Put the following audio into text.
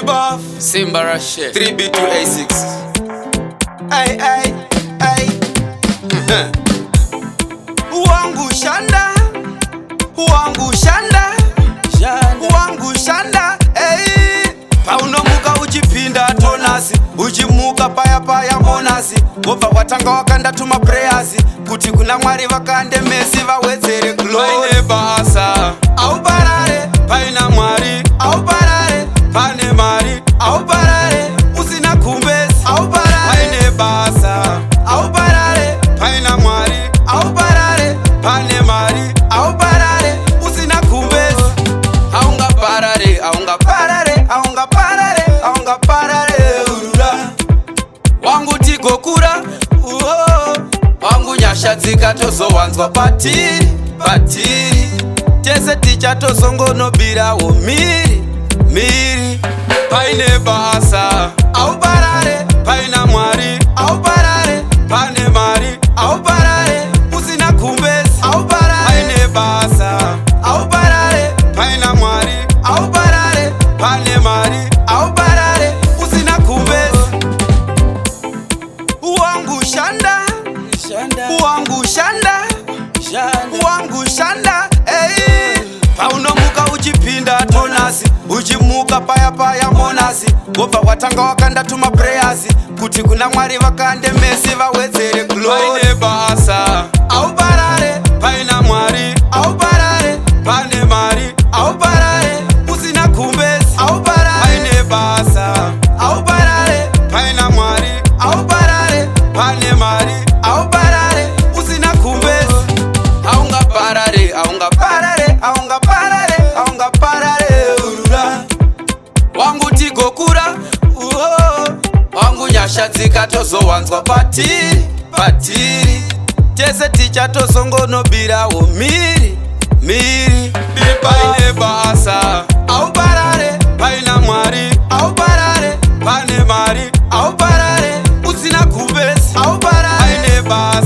Buff Simbarashe 3B2A6. Ay, ay, ay. Wangu shanda, wangu shanda, wangu shanda. Hey, paunomuka uchipinda tonasi, uchimuka paya paya monasi. Wobva watanga wakanda tuma prayers, kuti kuna Mwari vakande mesi vawedzere glory. Paine basa, Hauparare, paina Mwari, Hauparare, pane mari, Hauparare, usina kumbesi, Hauparare, paine basa, Hauparare, paina Mwari, Hauparare, pane mari, Hauparare, usina kumbesi. Aunga parare, aunga parare, aunga parare, aunga parare, urura. Wangu tigokura, wangu nyasha dzikatozowanzwa patiri, patiri. Tese tichatozongonobirawo miri, miri. Paine basa, Hauparare, paina Mwari, Hauparare, pane mari, Hauparare, usina kumbesi, Hauparare, paine basa, Hauparare, paina Mwari, Hauparare, pane mari, Hauparare, usina kumbesi. Wangu shanda, wangu shanda, wangu shanda. Hey, paunomuka uchipinda tonasi, uchimuka paya paya monasi. Wobva watanga wakanda tuma prayers, kuti kuna Mwari vakande mesi vawedzere glory. Paine basa, Hauparare, paina Mwari, Hauparare, pane mari, Hauparare, usina kumbesi, Hauparare, paine basa, Hauparare, paina Mwari, Hauparare, pane mari, Hauparare, usina kumbesi. Aunga parare, aunga parare, aunga parare, aunga parare, urura. Wangu tigokura, wangu nyasha dzikatozowanzwa patiri, patiri. Tese tichatozongonobirawo miri, miri. Paine basa, Hauparare, paina Mwari, Hauparare, pane mari, Hauparare, usina kumbesi, Hauparare, paine basa.